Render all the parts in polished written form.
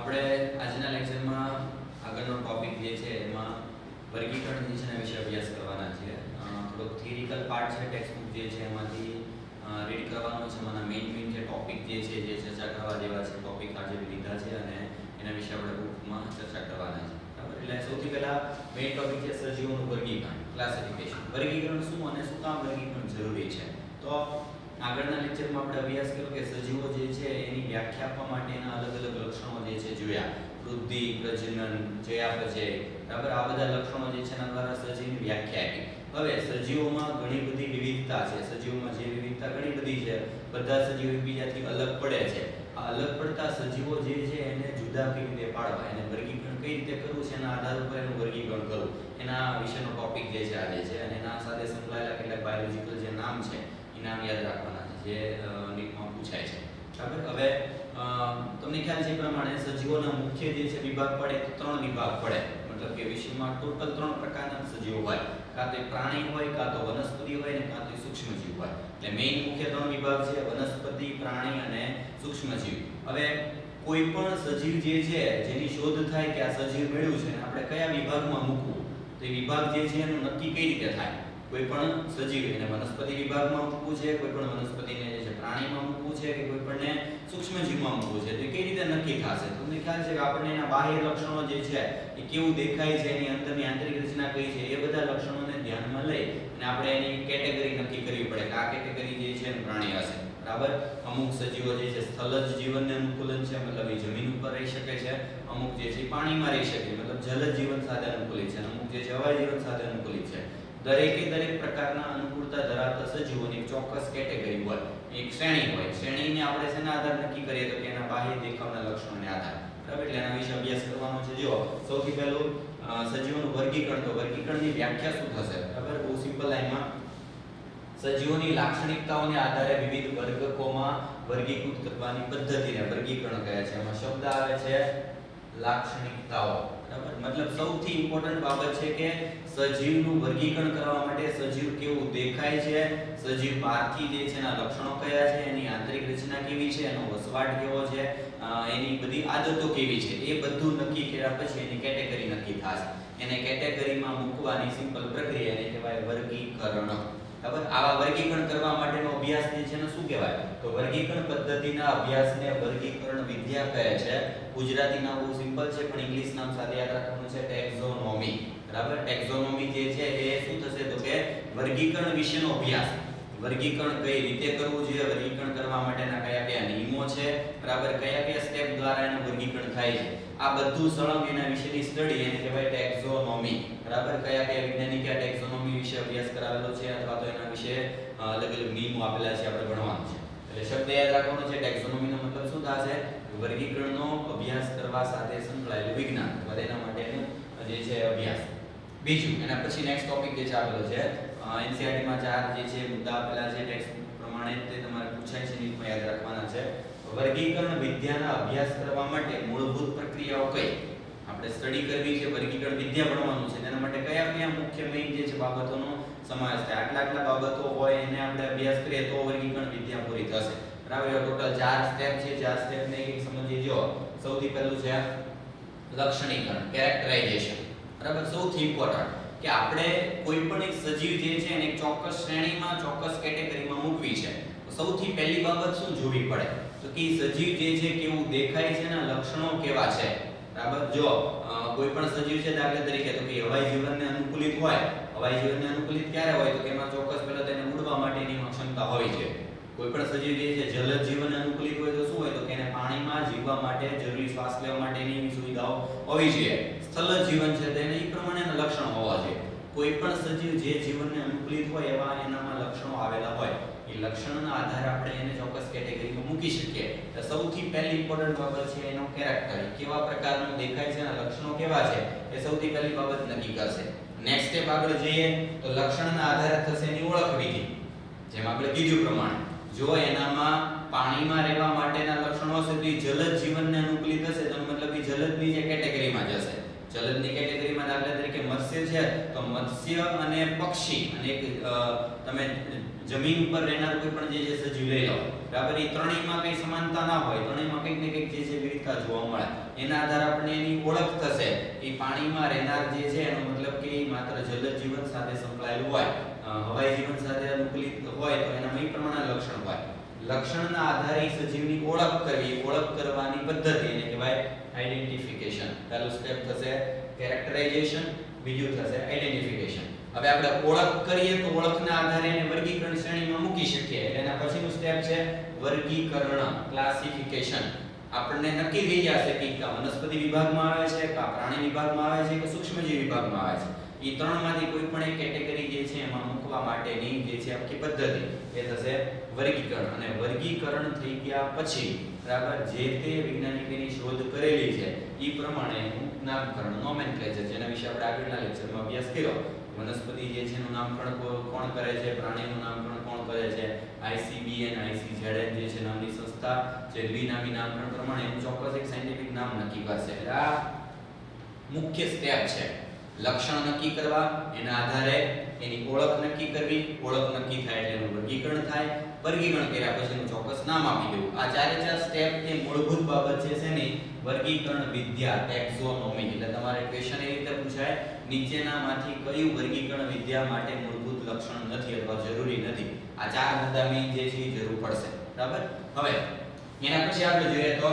આપણે આજના લેક્ચરમાં આગળનો ટોપિક જે છે એમાં વર્ગીકરણ જે છે એના વિશે અભ્યાસ કરવાના છે. થોડોક થિયરિકલ પાર્ટ છે, ટેક્સ્ટબુક જે છે એમાંથી રીડ કરવાનો છે. એમાંના મેઇન જે ટોપિક જે છે જે ચર્ચા કરવા જેવા છે ટોપિક આજે લીધા છે અને એના વિશે આપણે બુકમાં ચર્ચા કરવાના છે. બરાબર, એટલે સૌથી પહેલા મેઇન ટોપિક છે સજીવોનું વર્ગીકરણ, ક્લાસિફિકેશન. વર્ગીકરણ શું અને શું કામ વર્ગીકરણ જરૂરી છે? તો આગળના લેક્ચરમાં આપણે અભ્યાસ કર્યો કે સજીવો જે છે એની વ્યાખ્યા આપવા માટેના અલગ અલગ લક્ષણો જે છે જોયા. વૃદ્ધિ, પ્રજનન, ચયાપચય, બરાબર, આ બધા લક્ષણો જે છે એના દ્વારા સજીવની વ્યાખ્યા આપી. હવે સજીવોમાં ઘણી બધી વિવિધતા છે. સજીવોમાં જે વિવિધતા ઘણી બધી છે, બધા સજીવો એકબીજાથી અલગ પડે છે. આ અલગ પડતા સજીવો જે છે એને જુદા કેવી રીતે પાડવા, એને વર્ગીકરણ કઈ રીતે કરવું છે, એના આધાર ઉપર એનું વર્ગીકરણ કરવું, એના વિશેનો ટોપિક જે છે આજે છે. અને એના સાથે સંકળાયેલા કેટલાક બાયોલોજીકલ જે નામ છે નામ યાદ રાખવાના છે જે નીટમાં પૂછાય છે. બરાબર, હવે તમને ખ્યાલ છે એ પ્રમાણે સજીવોના મુખ્ય જે છે વિભાગ પડે તો 3 વિભાગ પડે. મતલબ કે વિશ્વમાં ટોટલ 3 પ્રકારના સજીવો હોય. કાં તો પ્રાણી હોય, કાં તો વનસ્પતિ હોય ને કાં તો સૂક્ષ્મજીવ હોય. એટલે મેઇન મુખ્ય 3 વિભાગ છે: વનસ્પતિ, પ્રાણી અને સૂક્ષ્મજીવ. હવે કોઈ પણ સજીવ જે છે જેની શોધ થાય કે આ સજીવ મળ્યું છે આપણે કયા વિભાગમાં મૂકવું, તો એ વિભાગ જે છે એનું નક્કી કઈ રીતે થાય? કોઈ પણ સજીવ એને વનસ્પતિ વિભાગમાં મૂકવું છે, કોઈ પણ વનસ્પતિને જે છે પ્રાણીમાં મૂકવું છે, કે કોઈ પણને સૂક્ષ્મજીવમાં મૂકવું છે, તો કઈ રીતે નક્કી થશે? તમને ખ્યાલ છે કે આપણને એના બાહ્ય લક્ષણો જે છે એ કેવું દેખાય છે, એની અંદરની આંતરિક રચના કઈ છે, એ બધા લક્ષણોને ધ્યાનમાં લઈ અને આપણે એની કેટેગરી નક્કી કરવી પડે કે આ કેટેગરી જે છે એ પ્રાણી હશે. બરાબર, અમુક સજીવો જે છે સ્થલજ જીવનને અનુકૂલન છે, મતલબ એ જમીન ઉપર રહી શકે છે. અમુક જે છે પાણીમાં રહી શકે, મતલબ જલજ જીવન સાથે અનુકૂલિત છે. અમુક જે છે હવાઈ જીવન સાથે અનુકૂલિત છે. દરેક પ્રકારના અનુકૂળતા ધરાવતા સજીવોની એક ચોક્કસ કેટેગરી હોય, એક શ્રેણી હોય. શ્રેણીને આપણે શેના આધારે નક્કી કરીએ તો કે એના બાહ્ય દેખાવના લક્ષણોને આધારે. બરાબર, એટલે એના વિશે અભ્યાસ કરવાનો છે. જો સૌથી પહેલું સજીવોનું વર્ગીકરણ. તો વર્ગીકરણની વ્યાખ્યા શું થશે? બરાબર, બહુ સિમ્પલ લાઈનમાં સજીવોની લાક્ષણિકતાઓને આધારે વિવિધ વર્ગકોમાં વર્ગીકૃત કરવાની પદ્ધતિને વર્ગીકરણ કહે છે. એમાં શબ્દ આવે છે લાક્ષણિકતાઓ. બરાબર, મતલબ સૌથી ઇમ્પોર્ટન્ટ બાબત છે કે સજીવનું વર્ગીકરણ કરવા માટે સજીવ કેવું દેખાય છે, સજીવ બહારથી જે છે એના લક્ષણો કયા છે, એની આંતરિક રચના કેવી છે, એનો વસવાટ કેવો છે, એની બધી આદતો કેવી છે, એ બધું નક્કી કર્યા પછી એની કેટેગરી નક્કી થશે. એને કેટેગરીમાં મૂકવાની સિમ્પલ પ્રક્રિયા એને કહેવાય વર્ગીકરણ. બરાબર, આવા વર્ગીકરણ કરવા માટેનો અભ્યાસ જે છે એને શું કહેવાય? તો વર્ગીકરણ પદ્ધતિના અભ્યાસને વર્ગીકરણ વિદ્યા કહે છે. ગુજરાતી નામ બહુ સિમ્પલ છે પણ ઇંગ્લિશ નામ સાથે યાદ રાખવાનું છે ટેક્ઝોનોમી. બરાબર, ટેક્ઝોનોમી જે છે એ શું થશે તો કે વર્ગીકરણ વિશેનો અભ્યાસ. વર્ગીકરણ કઈ રીતે કરવું જોઈએ, વર્ગીકરણ કરવા માટેના કયા કયા નિયમો છે, બરાબર, કયા કયા સ્ટેપ દ્વારા એનું વર્ગીકરણ થાય છે, આ બધું સળંગ એના વિશેની સ્ટડી એને કહેવાય ટેક્ઝોનોમી. બરાબર, કયા કયા વૈજ્ઞાનિકે આ ટેક્ઝોનોમી વિશે અભ્યાસ કરાવેલો છે અથવા તો એના વિશે અલગ અલગ નિયમો આપેલા છે આપણે ભણવાનું છે. એટલે શબ્દ યાદ રાખવાનો છે. ટેક્ઝોનોમીનો મતલબ શું થશે? વર્ગીકરણનો અભ્યાસ કરવા સાથે સંકળાયેલું વિજ્ઞાન અથવા તેના માટેનું જે છે અભ્યાસ. બીજું એના પછી નેક્સ્ટ ટોપિક જે છે આપેલો છે એનસીઈઆરટી માં 4 જે છે મુદ્દા આપેલા છે ટેક્સ્ટ પ્રમાણે તે તમારે પૂછાય છે નીટમાં યાદ રાખવાના છે. વર્ગીકરણ વિદ્યાના અભ્યાસ કરવા માટે મૂળભૂત પ્રક્રિયાઓ કઈ? આપણે સ્ટડી કરવી છે, વર્ગીકરણ વિદ્યા ભણવાનું છે, તેના માટે કયા કયા મુખ્ય મેઇન જે છે બાબતોનો સમાવેશ થાય? આટલા બાબતો હોય એને આપણે અભ્યાસ કરીએ તો વર્ગીકરણ વિદ્યા પૂરી થશે. બરાબર, ટોટલ 4 સ્ટેપ છે. 4 સ્ટેપને એક સમજીએ. જો સૌથી પહેલું છે લક્ષણીકરણ, કેરેક્ટરાઇઝેશન. બરાબર, સૌથી ઇમ્પોર્ટન્ટ કે આપણે કોઈ પણ એક સજીવ જે છે એને એક ચોક્કસ શ્રેણીમાં, ચોક્કસ કેટેગરીમાં મૂકવી છે. તો સૌથી પહેલી બાબત શું જોવી પડે તો કે સજીવ જે છે કેવું દેખાય છે, એના લક્ષણો કેવા છે. બરાબર, જો કોઈ પણ સજીવ છે દાખલા તરીકે તો કે હવાઈ જીવનને અનુકૂલિત હોય. હવાઈ જીવનને અનુકૂલિત ક્યારે હોય તો કે એમાં ચોક્કસ પહેલા તેને ઉડવા માટેની ક્ષમતા હોવી જોઈએ. કોઈ પણ સજીવ જે છે જલજ જીવનને અનુકૂલિત હોય તો શું હોય તો કે એને પાણીમાં જીવવા માટે જરૂરી શ્વાસ લેવા માટેની સુવિધાઓ હોવી જોઈએ. સ્થલજ જીવન છે તેને એ પ્રમાણેના લક્ષણો હોવા જોઈએ. કોઈ પણ સજીવ જે જીવનને અનુકૂલિત હોય એવા એનામાં લક્ષણો આવેલા હોય, એ લક્ષણોના આધારે આપણે એને ચોક્કસ કેટેગરીમાં મૂકી શકીએ. તો સૌથી પહેલી ઇમ્પોર્ટન્ટ બાબત છે એનો કેરેક્ટર, કેવા પ્રકારનું દેખાય છે, એના લક્ષણો કેવા છે એ સૌથી પહેલી બાબત નક્કી કરશે. નેક્સ્ટ સ્ટેપ આગળ જઈએ તો લક્ષણના આધારે થશે એની ઓળખ વિધિ. જેમ આપણે કીધું પ્રમાણે જો એનામાં પાણીમાં રહેવા માટેના લક્ષણો હશે તો એ જલજ જીવનને અનુકૂલિત હશે તો મતલબ એ જલજની જે કેટેગરીમાં જશે. જલદની કેટેગરીમાં દાખલા તરીકે મત્સ્ય છે તો મત્સ્ય અને પક્ષી અને એક તમે જમીન ઉપર રહેનાર કોઈ પણ જે છે સજીવ લઈ લો, બરાબર, એ ત્રણેયમાં કઈ સમાનતા ના હોય, ત્રણેયમાં કંઈક ને કંઈક જે છે વિવિધતા જોવા મળે. એના આધારે આપણને એની ઓળખ થશે. એ પાણીમાં રહેનાર જે છે એનો મતલબ કે માત્ર જલદ જીવન સાથે સંકળાયેલું હોય, હવાઈ જીવન સાથે અનુકૂલિત હોય તો એનામાં એ પ્રમાણે લક્ષણ હોય. લક્ષણના આધારે સજીવની ઓળખ કરવી, ઓળખ કરવાની પદ્ધતિ એને કહેવાય આઈડેન્ટિફિકેશન. પહેલું સ્ટેપ થશે કેરેક્ટરાઇઝેશન, બીજું થશે આઈડેન્ટિફિકેશન. હવે આપણે ઓળખ કરીએ તો ઓળખના આધારે એને વર્ગીકરણ શ્રેણીમાં મૂકી શકીએ. એટલે એના પછીનું સ્ટેપ છે વર્ગીકરણ, ક્લાસિફિકેશન. આપણને નક્કી થઈ જશે કે વનસ્પતિ વિભાગમાં આવે છે, કે પ્રાણી વિભાગમાં આવે છે, કે સૂક્ષ્મજીવ વિભાગમાં આવે છે. એ ત્રણમાંથી કોઈ પણ એક કેટેગરી જે છે એમાં મૂકવા માટેની જે છે આખી પદ્ધતિ એ થશે વર્ગીકરણ. અને વર્ગીકરણ થઈ ગયા પછી, બરાબર, જે તે વૈજ્ઞાનિકોની શોધ કરેલી છે એ પ્રમાણેનું નામકરણ, નોમેનક્લેચર, જેના વિશે આપણે આગળના લેક્ચરમાં અભ્યાસ કર્યો. વનસ્પતિ જે છે એનું નામકરણ કોણ કરે છે, પ્રાણીનું નામકરણ કોણ કરે છે, ICBN, ICZN જે છે નામની સંસ્થા જે દ્વિનામી નામકરણ પ્રમાણે એનું ચોક્કસ એક સાયન્ટિફિક નામ નક્કી કરશે. એટલે આ મુખ્ય સ્ટેપ છે. લક્ષણ નક્કી કરવા, એના આધારે એની ઓળખ નક્કી કરવી, ઓળખ નક્કી થાય એટલે એનું વર્ગીકરણ થાય, વર્ગીકરણ કર્યા પછી એનું ચોક્કસ નામ આપી દેવું. આ ચારે ચાર સ્ટેપ એ મૂળભૂત બાબત છે શેની? વર્ગીકરણ વિદ્યા, ટેક્સોનોમી. એટલે તમારે ક્વેશ્ચન એ રીતે પૂછાય, નીચેનામાંથી કયું વર્ગીકરણ વિદ્યા માટે મૂળભૂત લક્ષણ નથી અથવા જરૂરી નથી? આ ચાર મુદ્દાની જે છે જરૂર પડશે, બરાબર. હવે એના પછી આપણે જોઈએ તો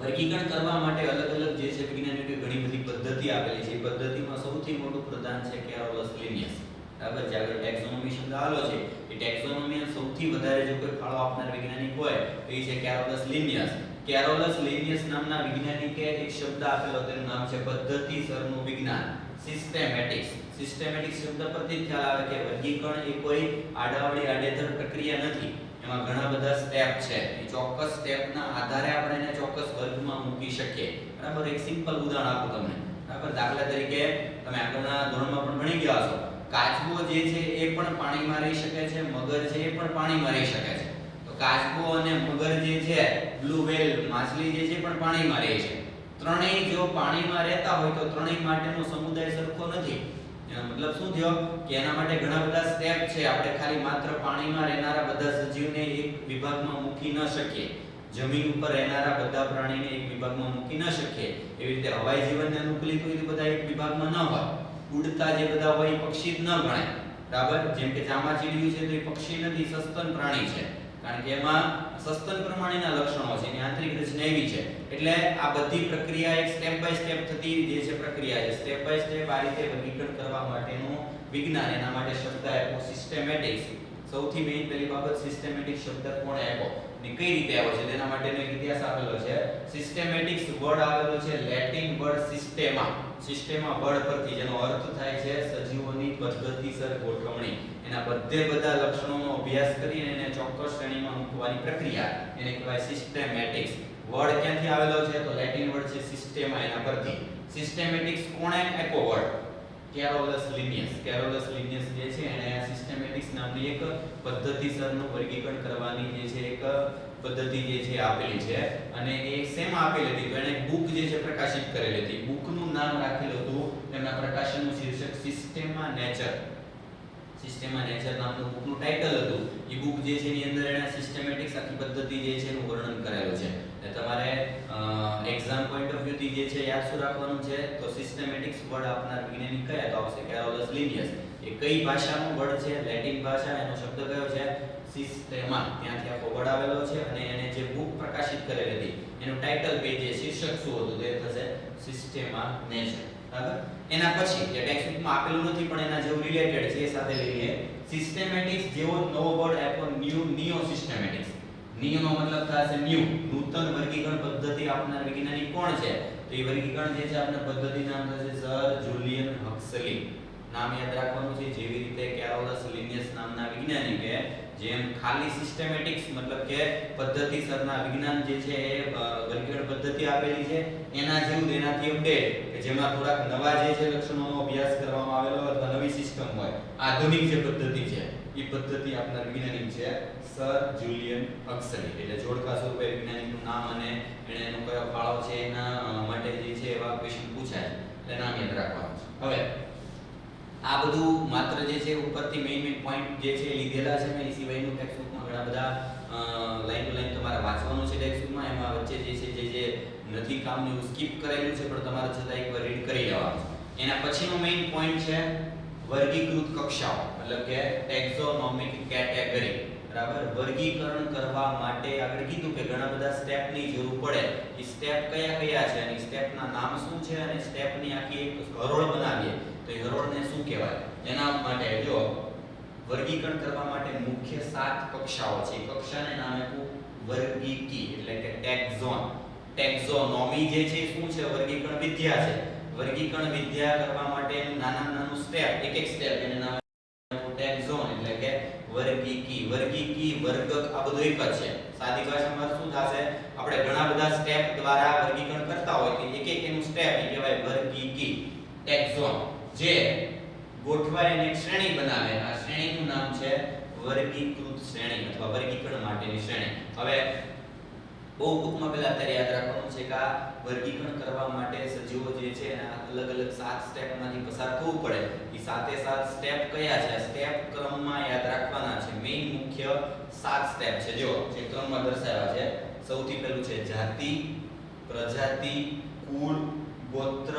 વર્ગીકરણ કરવા માટે અલગ અલગ જે છે વૈજ્ઞાનિકોએ ઘણી બધી પદ્ધતિ આપેલી છે. એ પદ્ધતિમાં સૌથી મોટું પ્રધાન છે કેરોલસ લિનિયસ, બરાબર. જે આગળ ટેક્સોનોમી શબ્દ આવેલો છે, એ ટેક્સોનોમી સૌથી વધારે જો કોઈ ફાળો આપનાર વૈજ્ઞાનિક હોય તો એ છે કેરોલસ લિનિયસ. કેરોલસ લિનિયસ નામના વૈજ્ઞાનિકે એક શબ્દ આપેલો, તેનું નામ છે પદ્ધતિસરનું વિજ્ઞાન, સિસ્ટેમેટિક્સ. સિસ્ટેમેટિક્સ શબ્દ પરથી ખ્યાલ આવે કે વર્ગીકરણ એ કોઈ આડાવડી આડેધડ પ્રક્રિયા નથી. એમાં ઘણા બધા સ્ટેપ છે. એ ચોક્કસ સ્ટેપના આધારે આપણે એને ચોક્કસ વર્ગમાં મૂકી શકીએ, બરાબર. એક સિમ્પલ ઉદાહરણ આપું તમને, બરાબર. દાખલા તરીકે તમે આગળના ધોરણમાં પણ ભણી ગયા છો, કાચબો જે છે એ પણ પાણીમાં રહી શકે છે, મગર છે એ પણ પાણીમાં રહી શકે છે. તો કાચબો અને મગર જે છે, બ્લુ વ્હેલ માછલી જે છે પણ પાણીમાં રહે છે. ત્રણેય જો પાણીમાં રહેતા હોય તો ત્રણેય માટેનો સમુદાય સરખો નથી. એનો મતલબ શું થયો કે એના માટે ઘણા બધા સ્ટેપ છે. આપણે ખાલી માત્ર પાણીમાં રહેનારા બધા સજીવને એક વિભાગમાં મૂકી ન શકીએ, જમીન ઉપર રહેનારા બધા પ્રાણીને એક વિભાગમાં મૂકી ન શકીએ. એવી રીતે હવાઈ જીવનને અનુકૂલિત હોય તો બધા એક વિભાગમાં ન હોય. ઉડતા જે બધા હોય એ પક્ષી જ ન ગણાય, બરાબર. જેમ કે ચામાચીડિયું છે તો એ પક્ષી નથી, સસ્તન પ્રાણી છે, કારણ કે એમાં સસ્તન પ્રમાણેના લક્ષણો છે, એની આંતરિક રચના એવી છે. એટલે આ બધી પ્રક્રિયા એક સ્ટેપ બાય સ્ટેપ થતી જે છે પ્રક્રિયા છે. સ્ટેપ બાય સ્ટેપ આ રીતે વર્ગીકરણ કરવા માટેનું વિજ્ઞાન, એના માટે શબ્દ આપ્યો સિસ્ટેમેટિક્સ. સૌથી મેઇન પહેલી બાબત, સિસ્ટેમેટિક શબ્દ કોણે આપ્યો ને કઈ રીતે આવ્યો છે તેના માટેનો એક ઇતિહાસ આપેલો છે. સિસ્ટેમેટિક્સ વર્ડ આવેલો છે Latin word Sistema. Sistema word પરથી, જેનો અર્થ થાય છે સજીવોની પદ્ધતિસર ગોઠવણી. એના બધા લક્ષણોનો અભ્યાસ કરીને એને ચોક્કસ શ્રેણીમાં મૂકવાની પ્રક્રિયા એને કહેવાય સિસ્ટેમેટિક્સ. વર્ડ ક્યાંથી આવેલો છે તો લેટિન વર્ડ છે સિસ્ટેમા, એના પરથી. સિસ્ટેમેટિક્સ કોણે આપ્યો word? Carolus Linnaeus. Carolus Linnaeus જે છે એને સિસ્ટેમેટિક્સ નામની એક પદ્ધતિસરનું વર્ગીકરણ કરવાની જે છે એક પદ્ધતિ જે છે આપેલી છે. અને એ શેમાં આપેલી હતી તો એને બુક જે છે પ્રકાશિત કરેલી હતી. બુકનું નામ રાખેલું હતું, એમના પ્રકાશનનું શીર્ષક સિસ્ટેમા નેચર. સિસ્ટેમા નેચર નામનું બુકનું ટાઇટલ હતું. એ બુક જે છે એની અંદર એને સિસ્ટેમેટિક્સ આખી પદ્ધતિ જે છે એનું વર્ણન કરેલું છે. એટલે તમારે એક્ઝામ પોઈન્ટ ઓફ વ્યૂ થી જે છે યાદ શું રાખવાનું છે તો સિસ્ટેમેટિક્સ વર્ડ આપનાર વૈજ્ઞાનિક કયા તો આવશે કેરોલસ લિનિયસ. એ કઈ ભાષાનો વર્ડ છે? લેટિન ભાષા. એનો શબ્દ કયો છે? સિસ્ટેમા. ત્યાંથી આખો વર્ડ આવેલો છે. અને એને જે બુક પ્રકાશિત કરેલી હતી એનું ટાઇટલ પેજ જે શીર્ષક શું હતું તે થશે સિસ્ટેમા નેચર, બરાબર. એના પછી જે ટેક્સ્ટ બુકમાં આપેલું નથી પણ એના જેવું રિલેટેડ છે એ સાથે લઈએ. સિસ્ટેમેટિક્સ જેવો નવો વર્ડ આપ્યો નિયો સિસ્ટેમેટિક્સ. નિયો નો મતલબ થાય છે ન્યુ, નૂતન વર્ગીકરણ પદ્ધતિ આપનાર વૈજ્ઞાનિક કોણ છે તો એ વર્ગીકરણ જે છે આપણે પદ્ધતિ નામ થશે સર જુલિયન હક્સલી. નામ યાદ રાખવાનું છે. જેવી રીતે કેરોલસ લિનિયસ નામના વૈજ્ઞાનિકે જેમ ખાલી સિસ્ટેમેટિક્સ મતલબ કે પદ્ધતિસરના વિજ્ઞાન જે છે એ વર્ગીકરણ પદ્ધતિ આપેલી છે, એના જેવું એનાથી અપડેટ કે જેમાં થોડાક નવા જે છે લક્ષણોનો અભ્યાસ કરવામાં આવેલો અથવા નવી સિસ્ટમ હોય, આધુનિક જે પદ્ધતિ છે એ પદ્ધતિ આપનાર વૈજ્ઞાનિક છે સર જુલિયન હક્સલી. એટલે જોડકા સ્વરૂપે વૈજ્ઞાનિકનું નામ અને એનો કયો ફાળો છે એના માટે જે છે એવા ક્વેશ્ચન પૂછાય. એટલે નામ યાદ રાખવાનું છે. હવે આ બધું માત્ર જે છે ઉપરથી મેઇન પોઈન્ટ જે છે લીધેલા છે મેં, એ સિવાયનું ટેક્સ્ટબુકમાં ઘણા બધા લાઈન ટુ લાઈન તમારે વાંચવાનું છે ટેક્સ્ટબુકમાં. એમાં વચ્ચે જે છે જે નથી કામનું એવું સ્કીપ કરેલું છે, પણ તમારે છતાં એકવાર રીડ કરી લેવાનું છે. એના પછીનો મેઇન પોઈન્ટ છે વર્ગીકૃત કક્ષાઓ, મતલબ કે ટેક્સોનોમિક કેટેગરી. બરાબર, વર્ગીકરણ કરવા માટે આગળ કીધું કે ઘણા બધા સ્ટેપની જરૂર પડે. એ સ્ટેપ કયા કયા છે અને સ્ટેપના નામ શું છે અને સ્ટેપની આખી એક હરોળ બનાવીએ તો એ હરોળને શું કહેવાય. એના માટે જો વર્ગીકરણ કરવા માટે મુખ્ય 7 કક્ષાઓ છે. કક્ષાને નામ આપ્યું વર્ગીકી એટલે કે ટેક્ઝોન. ટેક્ઝોનોમી જે છે શું છે? વર્ગીકરણ વિદ્યા છે. વર્ગીકરણ વિદ્યા કરવા માટે નાનું સ્ટેપ, એક સ્ટેપ એને નામ ટેક્ઝોન એટલે કે વર્ગીકી. વર્ગીકી, વર્ગક આ બધું એક જ છે. સાદી ભાષામાં શું થશે? આપણે ઘણા બધા સ્ટેપ દ્વારા વર્ગીકરણ કરતા હોય તો એક એનું સ્ટેપ એ કહેવાય વર્ગીકી, ટેક્ઝોન. જે ગોઠવાય અને એક શ્રેણી બનાવે, આ શ્રેણીનું નામ છે વર્ગીકૃત શ્રેણી અથવા વર્ગીકરણ માટેની શ્રેણી. હવે બહુ ટૂંકમાં પહેલા અત્યારે યાદ રાખવાનું છે કે આ વર્ગીકરણ કરવા માટે સજીવો જે છે એના અલગ અલગ 7 સ્ટેપમાંથી પસાર થવું પડે. એ 7 સ્ટેપ કયા છે? સ્ટેપ ક્રમમાં યાદ રાખવાના છે. મેઇન મુખ્ય 7 સ્ટેપ છે. જો જે ક્રમમાં દર્શાવ્યા છે. સૌથી પહેલું છે જાતિ, પ્રજાતિ, કુળ, ગોત્ર,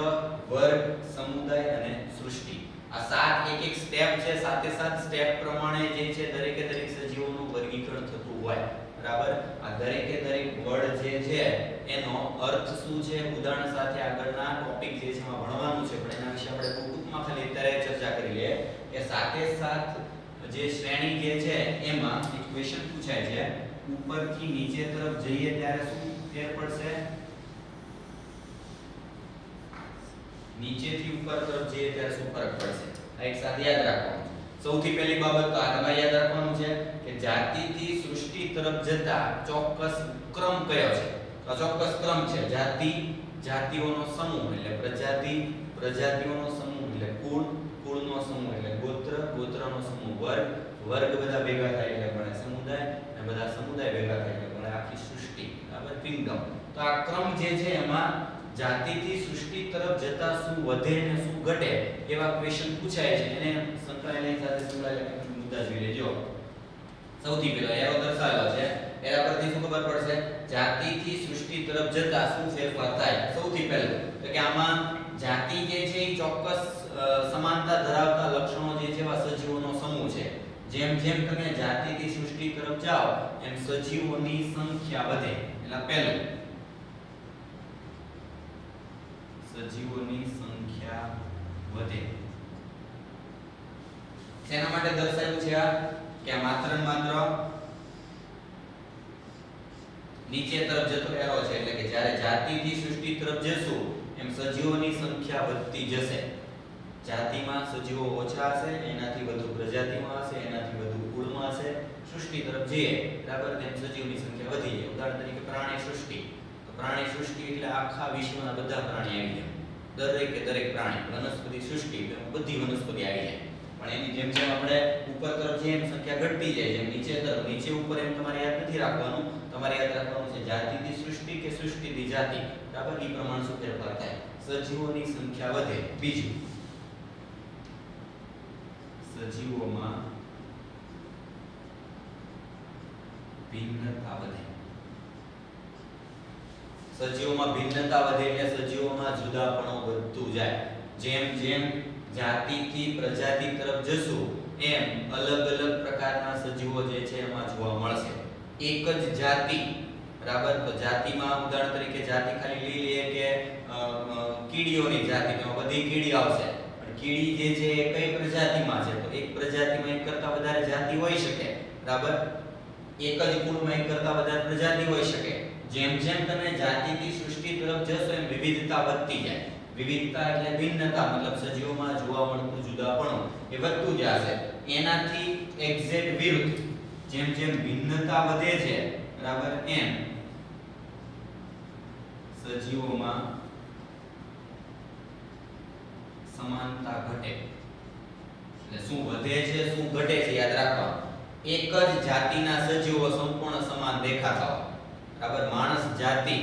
વર્ગ, સમુદાય અને સૃષ્ટિ. આ 7 એક સ્ટેપ છે. 7 સ્ટેપ પ્રમાણે જે છે દરેકે દરેક સજીવોનું વર્ગીકરણ થતું હોય. બરાબર, આ દરેકે દરેક વર્ડ જે છે એનો અર્થ શું છે ઉદાહરણ સાથે આગળના ટોપિક જે છે એમાં ભણવાનું છે, પણ એના વિશે આપણે ટૂંકમાં ખાલી અત્યારે ચર્ચા કરી લઈએ કે 7 જે શ્રેણી જે છે એમાં એક ક્વેશ્ચન પૂછાય છે, ઉપરથી નીચે તરફ જઈએ ત્યારે શું ફેર પડશે? નીચેથી ઉપર તરફ જઈએ ત્યારે શું ફરક પડશે? આ એક સાથે યાદ રાખવાનું. સૌથી પહેલી બાબત તો આ તમારે યાદ રાખવાનું છે કે જાતિથી સૃષ્ટિ તરફ જતા ચોક્કસ ક્રમ કયો છે? તો ચોક્કસ ક્રમ છે જાતિ, જાતિઓનો સમૂહ એટલે પ્રજાતિ, પ્રજાતિઓનો સમૂહ એટલે કુળ, કુળનો સમૂહ એટલે ગોત્ર, ગોત્રનો સમૂહ વર્ગ, વર્ગ બધા ભેગા થાય એટલે બને સમુદાય, અને બધા સમુદાય ભેગા થાય એટલે બને આખી સૃષ્ટિ. બરાબર, કિંગડમ. તો આ ક્રમ જે છે એમાં જાતિથી સૃષ્ટિ તરફ જતા શું વધે ને શું ઘટે એવા ક્વેશ્ચન પૂછાય છે. એને સંકળાયેલા સાથે સંકળાયેલા મુદ્દા જોઈ લેજો. સૌથી પહેલા એરો દર્શાવેલો છે, એના પરથી શું ખબર પડશે? જાતિથી સૃષ્ટિ તરફ જતા શું ફેરફાર થાય? સૌથી પહેલું તો કે આમાં જાતિ જે છે એ ચોક્કસ સમાનતા ધરાવતા લક્ષણો જે છે એવા સજીવોનો સમૂહ છે. જેમ જેમ તમે જાતિથી સૃષ્ટિ તરફ જાઓ એમ સજીવોની સંખ્યા વધે. એટલે પહેલું સજીવોની સંખ્યા વધે. શેના માટે દર્શાવ્યું છે આ? કે માત્ર ને માત્ર નીચે તરફ જતો એરો છે, એટલે કે જ્યારે જાતિથી સૃષ્ટિ તરફ જશું એમ સજીવોની સંખ્યા વધતી જશે. જાતિમાં સજીવો ઓછા હશે, એનાથી વધુ પ્રજાતિમાં હશે, એનાથી વધુ કુળમાં હશે. સૃષ્ટિ તરફ જઈએ બરાબર તેમ સજીવોની સંખ્યા વધી જાય. ઉદાહરણ તરીકે પ્રાણી સૃષ્ટિ. તો પ્રાણી સૃષ્ટિ એટલે આખા વિશ્વના બધા પ્રાણી આવી જાય. દરેકે દરેક પ્રાણી. વનસ્પતિ સૃષ્ટિ બધી વનસ્પતિ આવી જાય. પણ એની જેમ જેમ આપણે ઉપર તરફ જઈએ એમ સંખ્યા ઘટતી જાય, જેમ નીચે તરફ નીચે ઉપર એમ તમારે યાદ નથી રાખવાનું. તમારે યાદ રાખવાનું છે જાતિથી સૃષ્ટિ કે સૃષ્ટિથી જાતિ. બરાબર, એ પ્રમાણે શું ફેરફાર થાય? સજીવોની સંખ્યા વધે. બીજું, સજીવોમાં ભિન્નતા વધે. સજીવોમાં ભિન્નતા વધે એટલે સજીવોમાં જુદાપણો વધતું જાય. જેમ જેમ જાતિથી પ્રજાતિ તરફ જશું એમ અલગ અલગ પ્રકારના સજીવો જે છે એમાં જોવા મળશે. એક જ જાતિ બરાબર, તો જાતિમાં ઉદાહરણ તરીકે જાતિ ખાલી લઈ લઈએ કે કીડીઓની જાતિ, તો બધી કીડી આવશે. પણ કીડી જે છે એ કઈ પ્રજાતિમાં છે? તો એક પ્રજાતિમાં એક કરતા વધારે જાતિ હોઈ શકે. બરાબર, એક જ કુળમાં એક કરતા વધારે પ્રજાતિ હોઈ શકે. જેમ જેમ તમે જાતિથી સૃષ્ટિ તરફ જશો એમ વિવિધતા વધતી જાય. વિવિધતા એટલે ભિન્નતા, મતલબ સજીવોમાં જોવા મળતું જુદાપણું એ વધતું જશે. એનાથી એક્ઝેક્ટ વિરુદ્ધ જેમ જેમ ભિન્નતા વધે છે બરાબર એમ સજીવોમાં સમાનતા ઘટે. એટલે શું વધે છે શું ઘટે છે યાદ રાખવાનું. એક જ જાતિના સજીવો સંપૂર્ણ સમાન દેખાતા હોય. બરાબર, માણસ જાતિ,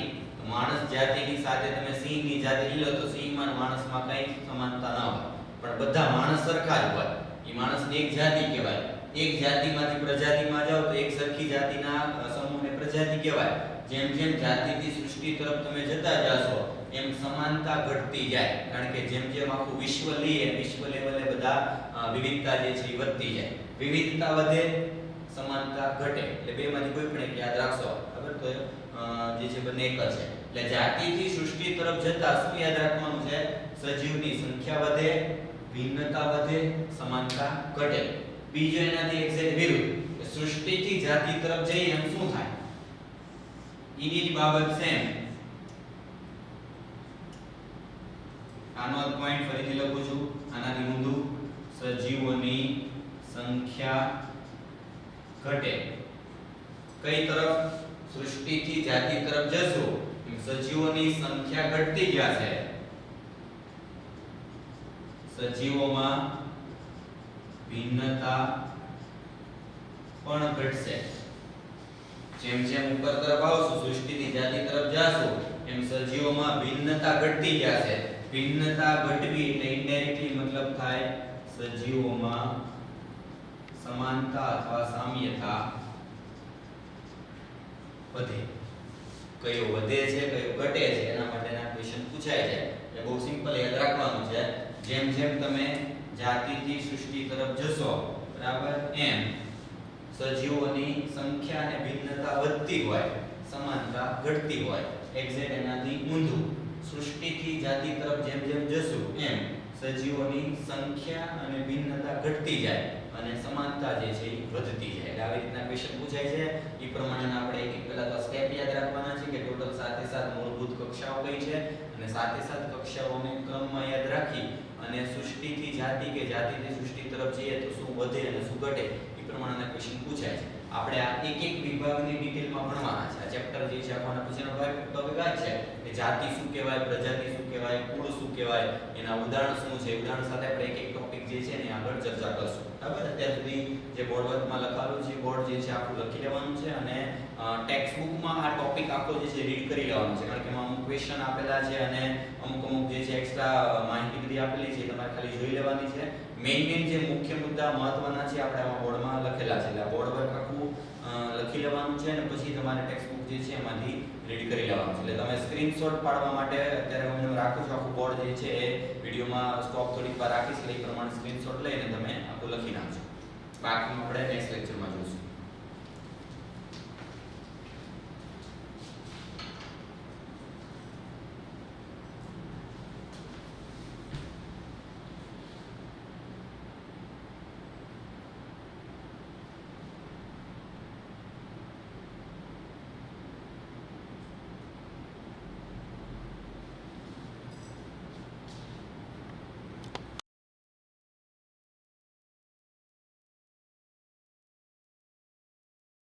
માણસ જાતિની સાથે તમે સિંહની જાતિ લઈ લો તો સિંહમાં અને માણસમાં કઈ સમાનતા ન હોય, પણ બધા માણસ સરખા જ હોય. એ માણસની એક જાતિ કહેવાય. એક જાતિમાંથી પ્રજાતિમાં જાઓ તો એક સરખી જાતિના સમૂહને પ્રજાતિ કહેવાય. જેમ જેમ જાતિથી સૃષ્ટિ તરફ તમે જતા જાશો એમ સમાનતા ઘટતી જાય, કારણ કે જેમ જેમ આખું વિશ્વ લઈએ વિશ્વ લેવલે બધા વિવિધતા જે છે એ વધતી જાય. વિવિધતા વધે, સમાનતા ઘટે, એટલે બેમાંથી કોઈ પણ એક યાદ રાખશો. ખબર તો જે છે બંને એક જ છે. એટલે જાતિથી સૃષ્ટિ તરફ જતા શું યાદ રાખવાનું છે? સજીવની સંખ્યા વધે, ભિન્નતા વધે, સમાનતા ઘટે. બીજો એનાથી એક્ઝેક્ટ વિરુદ્ધ, સૃષ્ટિથી જાતિ તરફ જઈએ એમ શું થાય? એની જ બાબત સેમ. આનો પોઈન્ટ ફરીથી લખું છું, આનાથી ઊંધું. સજીવોની સંખ્યા ઘટે. કઈ તરફ? સૃષ્ટિથી જાતિ તરફ જશો સજીવોની સંખ્યા ઘટતી જશે. સજીવોમાં ભિન્નતા પણ ઘટશે. જેમ જેમ ઉપર તરફ આવશો સૃષ્ટિથી જાતિ તરફ જાશો એમ સજીવોમાં ભિન્નતા ઘટતી જશે. ભિન્નતા ઘટવી એટલે ઇનડાયરેક્ટલી મતલબ થાય સજીવોમાં સમાનતા અથવા સામ્યતા વધે. કયો વધે છે કયો ઘટે છે એના માટેના ક્વેશ્ચન પૂછાય છે. એ બહુ સિમ્પલ યાદ રાખવાનું છે. જેમ જેમ તમે જાતિથી સૃષ્ટિ તરફ જશો બરાબર એમ સજીવોની સંખ્યા અને ભિન્નતા વધતી હોય, સમાનતા ઘટતી હોય. એક્ઝેક્ટ એનાથી ઊંધું. સૃષ્ટિથી જાતિ તરફ જેમ જેમ જશું એમ સજીવોની સંખ્યા અને ભિન્નતા ઘટતી જાય અને સમાનતા જે છે એ વધતી જાય. એટલે આવી રીતના ક્વેશ્ચન પૂછાય છે. એ પ્રમાણેના આપણે એક પહેલા તો સ્ટેપ યાદ રાખવાના છે કે ટોટલ 7 મૂળભૂત કક્ષાઓ કઈ છે અને 7 કક્ષાઓને ક્રમમાં યાદ રાખી અને સૃષ્ટિથી જાતિ કે જાતિથી સૃષ્ટિ તરફ જઈએ તો શું વધે અને શું ઘટે એ પ્રમાણેના ક્વેશ્ચન પૂછાય છે. આપણે આ એક એક વિભાગની ડિટેલમાં ભણવાના છે. આ ચેપ્ટર જે છે આપણને પૂછેનો ટોપિક આ છે કે જાતિ શું કહેવાય, પ્રજાતિ શું કહેવાય, કુળ શું કહેવાય, એના ઉદાહરણ શું છે. ઉદાહરણ સાથે આપણે એક એક ટોપિક જે છે ને આગળ ચર્ચા કરશું. બરાબર? અત્યાર સુધી જે બોર્ડ વર્કમાં લખાયેલું છે બોર્ડ જે છે આખું લખી લેવાનું છે અને ટેક્સ્ટ બુકમાં આ ટોપિક આખો જે છે રીડ કરી લેવાનો છે, કારણ કે એમાં અમુક ક્વેશ્ચન આપેલા છે અને અમુક જે છે એક્સ્ટ્રા માહિતી બધી આપેલી છે તમારે ખાલી જોઈ લેવાની છે. મેઇન જે મુખ્ય મુદ્દા મહત્વના છે આપણે આમાં બોર્ડમાં લખેલા છે. એટલે આ બોર્ડ વર્ક આખું લખી લેવાનું છે અને પછી તમારે ટેક્સ્ટ બુક જે છે એમાંથી રીડ કરી લેવાનું છે. એટલે તમે સ્ક્રીનશોટ પાડવા માટે અત્યારે હું રાખું છું આખું બોર્ડ જે છે એ વિડીયોમાં સ્ટોપ થોડીક વાર રાખીશ એટલે એ પ્રમાણે સ્ક્રીનશોટ લઈને તમે આખું લખી નાખજો. બાકી આપણે નેક્સ્ટ લેક્ચરમાં જોઈશું.